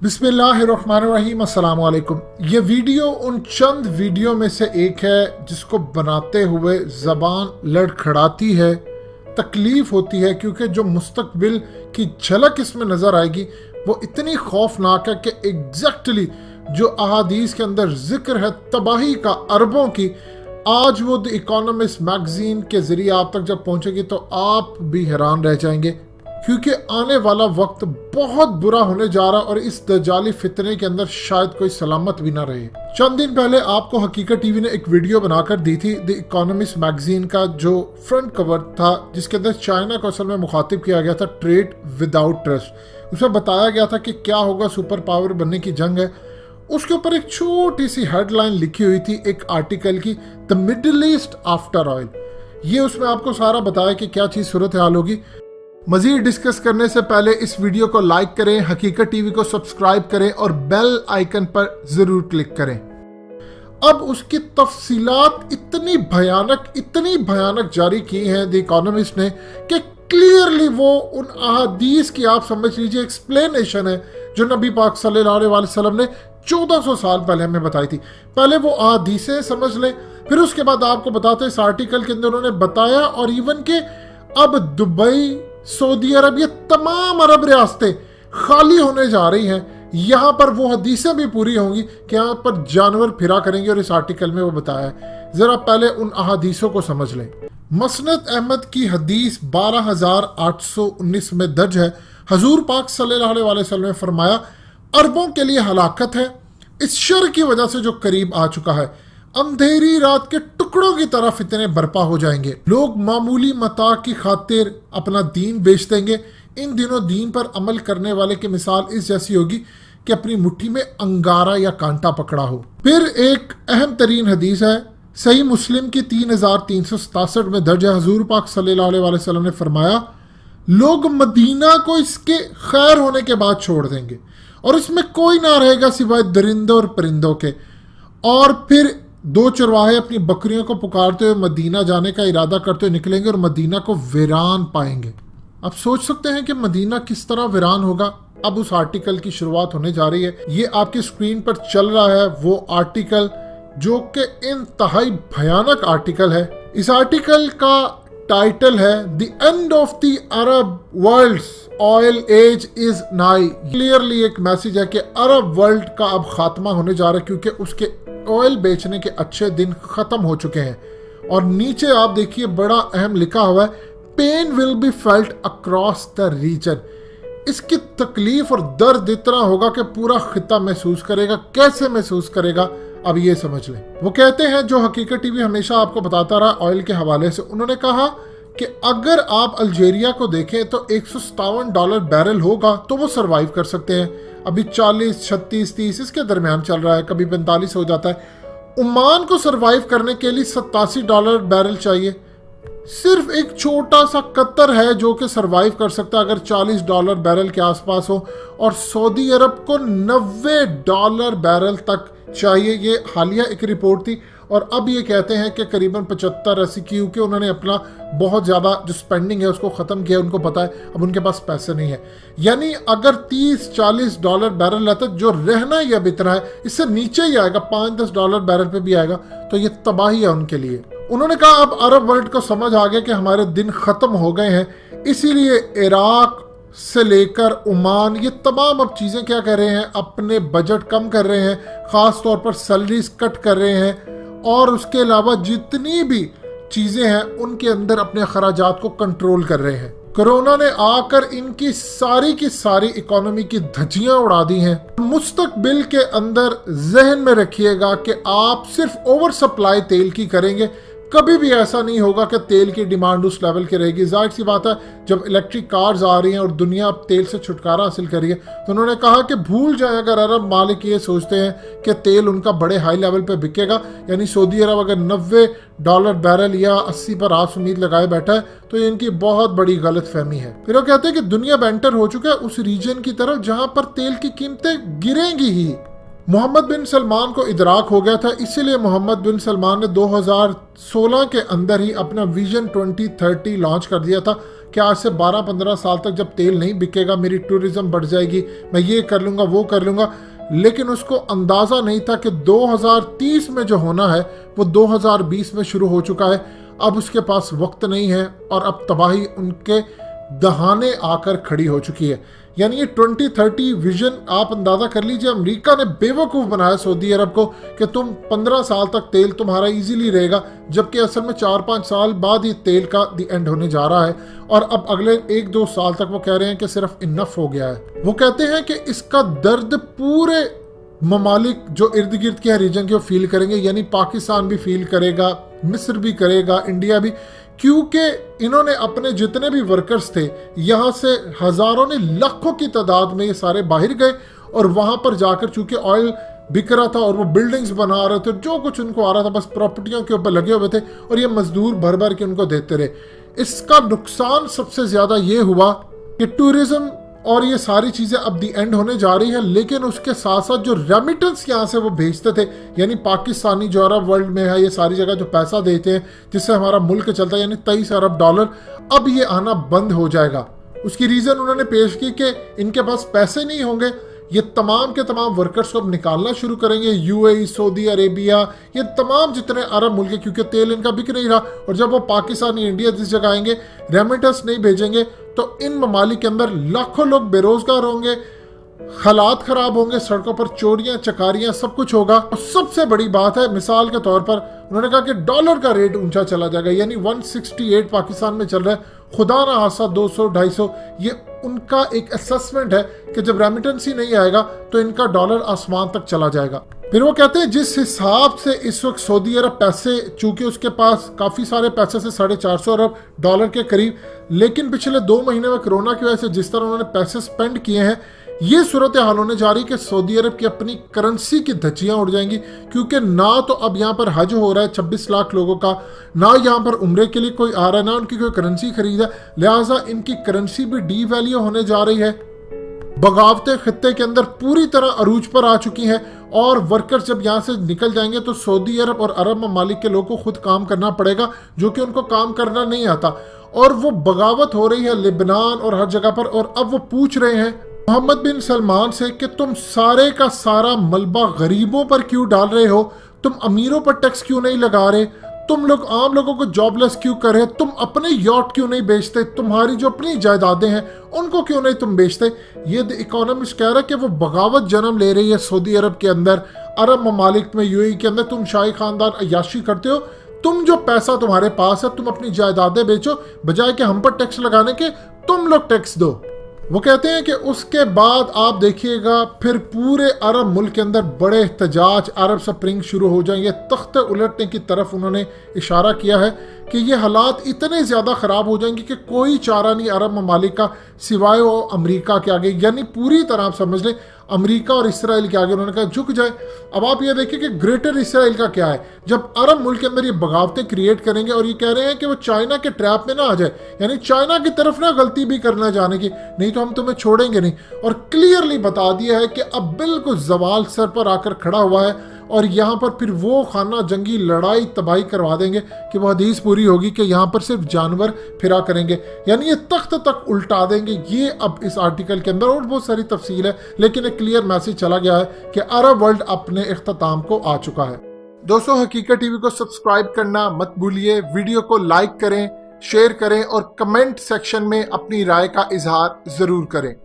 बिस्मिल्लाहिर्रहमानिर्रहीम, अस्सलाम वालेकुम। ये वीडियो उन चंद वीडियो में से एक है जिसको बनाते हुए ज़बान लड़खड़ाती है, तकलीफ़ होती है, क्योंकि जो मुस्तकबिल की झलक इसमें नज़र आएगी वो इतनी खौफनाक है कि एग्जैक्टली जो अहादीस के अंदर जिक्र है तबाही का अरबों की, आज वो द इकोनॉमिस्ट मैगजीन के ज़रिए आप तक जब पहुंचेगी तो आप भी हैरान रह जाएंगे, क्योंकि आने वाला वक्त बहुत बुरा होने जा रहा और इस दजाली फितने के अंदर शायद कोई सलामत भी ना रहे। चंद दिन पहले आपको हकीकत टीवी ने एक वीडियो बनाकर दी थी द इकोनॉमिस्ट मैगजीन का, जो फ्रंट कवर था, जिसके अंदर चाइना को असल में मुखातिब किया गया था, ट्रेड विदाउट ट्रस्ट। उसमें बताया गया था कि क्या होगा, सुपर पावर बनने की जंग है। उसके ऊपर एक छोटी सी हेडलाइन लिखी हुई थी एक आर्टिकल की, the middle east after oil. ये उसमें आपको सारा बताया कि क्या चीज़ सूरत हाल होगी। मजीद डिस्कस करने से पहले इस वीडियो को लाइक करें, हकीकत टीवी को सब्सक्राइब करें और बेल आइकन पर जरूर क्लिक करें। अब उसकी तफसीलात इतनी भयानक जारी की हैं द इकोनॉमिस्ट ने कि क्लियरली वो उन अहादीस की, आप समझ लीजिए, एक्सप्लेनेशन है जो नबी पाक सल्लल्लाहु अलैहि वसल्लम ने 1400 साल पहले हमें बताई थी। पहले वो अहादीसें समझ लें, फिर उसके बाद आपको बताते इस आर्टिकल के अंदर उन्होंने बताया। और इवन के अब दुबई, सऊदी अरब, ये तमाम अरब रियासतें खाली होने जा रही हैं। यहाँ पर वो हदीसें भी पूरी होंगी कि यहाँ पर जानवर फिरा करेंगे, और इस आर्टिकल में वो बताया है। जरा पहले उन अहादीसों को समझ लें। मसनद अहमद की हदीस 12819 में दर्ज है। हजूर पाक सल्लल्लाहु अलैहि वसल्लम ने फरमाया, अरबों के लिए हलाकत है इस शर की वजह से जो करीब आ चुका है। अंधेरी रात के टुकड़ों की तरह फितने बर्पा हो जाएंगे। लोग मामूली मता की खातिर अपना दीन बेच देंगे। इन दिनों दीन पर अमल करने वाले की मिसाल इस जैसी होगी कि अपनी मुट्ठी में अंगारा या कांटा पकड़ा हो। फिर एक अहम तरीन हदीस है, सही मुस्लिम की 3367 में दर्ज है। हजूर पाक सल्लल्लाहु अलैहि वसल्लम ने फरमाया, लोग मदीना को इसके खैर होने के बाद छोड़ देंगे और इसमें कोई ना रहेगा सिवाय दरिंदों और परिंदों के। और फिर दो चरवाहे अपनी बकरियों को पुकारते हुए मदीना जाने का इरादा करते हुए निकलेंगे और मदीना को वीरान पाएंगे। आप सोच सकते हैं कि मदीना किस तरह वीरान होगा। अब उस आर्टिकल की शुरुआत होने जा रही है। ये आपकी स्क्रीन पर चल रहा है वो आर्टिकल, जो कि इंतहाई भयानक आर्टिकल है। इस आर्टिकल का टाइटल है the end of the Arab world's oil age is nigh. Clearly एक मैसेज है कि अरब वर्ल्ड का अब खात्मा होने जा रहा है, क्योंकि उसके ऑयल बेचने के अच्छे दिन खत्म हो चुके हैं। और नीचे आप देखिए बड़ा अहम लिखा हुआ है, pain will be felt across the region. इसकी तकलीफ और दर्द इतना होगा कि पूरा खिता महसूस करेगा। कैसे महसूस करेगा, अब ये समझ लें। वो कहते हैं, जो हकीकत टीवी हमेशा आपको बताता रहा ऑयल के हवाले से, उन्होंने कहा कि अगर आप अल्जीरिया को देखें तो $157 बैरल होगा तो वो सरवाइव कर सकते हैं। अभी 40, 36, 30 इसके दरमियान चल रहा है, कभी 45 हो जाता है। ओमान को सरवाइव करने के लिए $87 बैरल चाहिए। सिर्फ एक छोटा सा कतर है जो कि सरवाइव कर सकता है अगर $40 बैरल के आसपास हो। और सऊदी अरब को $90 बैरल तक चाहिए। ये हालिया एक रिपोर्ट थी। और अब ये कहते हैं कि करीबन 75-80, क्योंकि उन्होंने अपना बहुत ज़्यादा जो स्पेंडिंग है उसको ख़त्म किया, उनको पता है अब उनके पास पैसे नहीं है। यानी अगर $30-40 बैरल रहता है, जो रहना ही अब इतना है, इससे नीचे ही आएगा, $5-10 बैरल पे भी आएगा, तो ये तबाही है उनके लिए। उन्होंने कहा अब अरब वर्ल्ड को समझ आ गया कि हमारे दिन ख़त्म हो गए हैं, इसीलिए इराक से लेकर ओमान, ये तमाम अब चीज़ें क्या कर रहे हैं, अपने बजट कम कर रहे हैं, ख़ास तौर पर सैलरीज कट कर रहे हैं, और उसके अलावा जितनी भी चीज़ें हैं उनके अंदर अपने अखराजात को कंट्रोल कर रहे हैं। कोरोना ने आकर इनकी सारी की सारी इकोनॉमी की धज्जियां उड़ा दी हैं। मुस्तकबिल के अंदर जहन में रखिएगा कि आप सिर्फ ओवर सप्लाई तेल की करेंगे, कभी भी ऐसा नहीं होगा कि तेल की डिमांड उस लेवल की रहेगी। जाहिर सी बात है, जब इलेक्ट्रिक कार्स आ रही हैं और दुनिया अब तेल से छुटकारा हासिल कर रही है, तो उन्होंने कहा कि भूल जाएं अगर अरब मालिक ये सोचते हैं कि तेल उनका बड़े हाई लेवल पे बिकेगा, यानी सऊदी अरब अगर $90 बैरल या 80 पर आस उम्मीद लगाए बैठा है, तो ये इनकी बहुत बड़ी गलत फहमी है। फिर वो कहते हैं कि दुनिया बेंटर हो चुका है उस रीजन की तरफ जहां पर तेल की कीमतें गिरेंगी ही। मोहम्मद बिन सलमान को इदराक हो गया था, इसीलिए मोहम्मद बिन सलमान ने 2016 के अंदर ही अपना विजन 2030 लॉन्च कर दिया था कि आज से 12-15 साल तक जब तेल नहीं बिकेगा मेरी टूरिज्म बढ़ जाएगी, मैं ये कर लूँगा वो कर लूँगा। लेकिन उसको अंदाज़ा नहीं था कि 2030 में जो होना है वो 2020 में शुरू हो चुका है। अब उसके पास वक्त नहीं है और अब तबाही उनके दहाने आकर खड़ी हो चुकी है। यानी ये 2030 विजन आप अंदाज़ा कर लीजिए, अमेरिका ने बेवकूफ़ बनाया सऊदी अरब को कि तुम 15 साल तक तेल तुम्हारा इजीली रहेगा, जबकि असल में 4-5 साल बाद ये तेल का दी एंड होने जा रहा है और अब अगले 1-2 साल तक वो कह रहे हैं कि सिर्फ इनफ हो गया है। वो कहते हैं कि इसका दर्द पूरे ममालिक जो इर्द गिर्द के रीजन के वो फील करेंगे, यानी पाकिस्तान भी फील करेगा, मिस्र भी करेगा, इंडिया भी, क्योंकि इन्होंने अपने जितने भी वर्कर्स थे यहाँ से हजारों ने लाखों की तादाद में ये सारे बाहर गए और वहां पर जाकर चूंकि ऑयल बिक रहा था और वो बिल्डिंग्स बना रहे थे, जो कुछ उनको आ रहा था बस प्रॉपर्टियों के ऊपर लगे हुए थे और ये मजदूर भर भर के उनको देते रहे। इसका नुकसान सबसे ज्यादा ये हुआ कि टूरिज्म और ये सारी चीज़ें अब दी एंड होने जा रही है, लेकिन उसके साथ साथ जो रेमिटेंस यहाँ से वो भेजते थे, यानी पाकिस्तानी जो अरब वर्ल्ड में है ये सारी जगह जो पैसा देते हैं जिससे हमारा मुल्क चलता है, यानी 23 अरब डॉलर, अब ये आना बंद हो जाएगा। उसकी रीज़न उन्होंने पेश की कि इनके पास पैसे नहीं होंगे, ये तमाम के तमाम वर्कर्स को अब निकालना शुरू करेंगे। यूएई, सऊदी अरेबिया, ये तमाम जितने अरब मुल्क है, क्योंकि तेल इनका बिक नहीं रहा और जब वो पाकिस्तान, इंडिया जिस जगह आएंगे रेमिटेंस नहीं भेजेंगे तो इन ममालिक के अंदर लाखों लोग बेरोजगार होंगे, हालात खराब होंगे, सड़कों पर चोरियां चकारियां सब कुछ होगा। और सबसे बड़ी बात है, मिसाल के तौर पर उन्होंने कहा कि डॉलर का रेट ऊंचा चला जाएगा, यानी 168 पाकिस्तान में चल रहा है, खुदा ना हादसा 200-250। ये उनका एक असेसमेंट है कि जब रेमिटेंस ही नहीं आएगा तो इनका डॉलर आसमान तक चला जाएगा। फिर वो कहते हैं जिस हिसाब से इस वक्त सऊदी अरब पैसे, चूंकि उसके पास काफ़ी सारे पैसे से 450 अरब डॉलर के करीब, लेकिन पिछले 2 महीने में कोरोना की वजह से जिस तरह उन्होंने पैसे स्पेंड किए हैं, ये सूरत हाल होने जा रही कि सऊदी अरब की अपनी करेंसी की धज्जियां उड़ जाएंगी, क्योंकि ना तो अब यहाँ पर हज हो रहा है 26 लाख लोगों का, ना यहाँ पर उम्रे के लिए कोई आ रहा है, ना उनकी कोई करेंसी खरीद है, लिहाजा इनकी करेंसी भी डी वैल्यू होने जा रही है। बगावतें खित्ते के अंदर पूरी तरह अरूज पर आ चुकी हैं और वर्कर्स जब यहाँ से निकल जाएंगे तो सऊदी अरब और अरब ममालिक के लोगों को खुद काम करना पड़ेगा, जो कि उनको काम करना नहीं आता, और वो बगावत हो रही है लेबनान और हर जगह पर। और अब वो पूछ रहे हैं मोहम्मद बिन सलमान से कि तुम सारे का सारा मलबा गरीबों पर क्यों डाल रहे हो, तुम अमीरों पर टैक्स क्यों नहीं लगा रहे, तुम लोग आम लोगों को जॉबलेस क्यों कर रहे, तुम अपने यॉट क्यों नहीं बेचते, तुम्हारी जो अपनी जायदादें हैं उनको क्यों नहीं तुम बेचते। ये द इकोनॉमिस्ट कह रहा है कि वो बगावत जन्म ले रही है सऊदी अरब के अंदर, अरब ममालिक में, यूएई के अंदर। तुम शाही खानदान अय्याशी करते हो, तुम जो पैसा तुम्हारे पास है तुम अपनी जायदादें बेचो, बजाय कि हम पर टैक्स लगाने के तुम लोग टैक्स दो। वो कहते हैं कि उसके बाद आप देखिएगा फिर पूरे अरब मुल्क के अंदर बड़े एहतजाज, अरब स्प्रिंग शुरू हो जाएंगे, तख्ते उलटने की तरफ उन्होंने इशारा किया है कि ये हालात इतने ज़्यादा ख़राब हो जाएंगे कि कोई चारा नहीं अरब ममालिक का सिवाय वो अमेरिका के आगे, यानी पूरी तरह आप समझ लें अमेरिका और इसराइल के आगे उन्होंने कहा झुक जाए। अब आप ये देखिए कि ग्रेटर इसराइल का क्या है, जब अरब मुल्क के अंदर ये बगावतें क्रिएट करेंगे और ये कह रहे हैं कि वो चाइना के ट्रैप में ना आ जाए, यानी चाइना की तरफ ना गलती भी करना जाने की, नहीं तो हम तुम्हें छोड़ेंगे नहीं। और क्लियरली बता दिया है कि अब बिल्कुल जवाल सर पर आकर खड़ा हुआ है और यहाँ पर फिर वो खाना जंगी लड़ाई तबाही करवा देंगे कि वो हदीस पूरी होगी कि यहाँ पर सिर्फ जानवर फिरा करेंगे, यानी ये तख्त तक उल्टा देंगे। ये अब इस आर्टिकल के अंदर और बहुत सारी तफसील है, लेकिन एक क्लियर मैसेज चला गया है कि अरब वर्ल्ड अपने इख्तिताम को आ चुका है। दोस्तों, हकीकत टीवी को सब्सक्राइब करना मत भूलिए, वीडियो को लाइक करें, शेयर करें और कमेंट सेक्शन में अपनी राय का इजहार जरूर करें।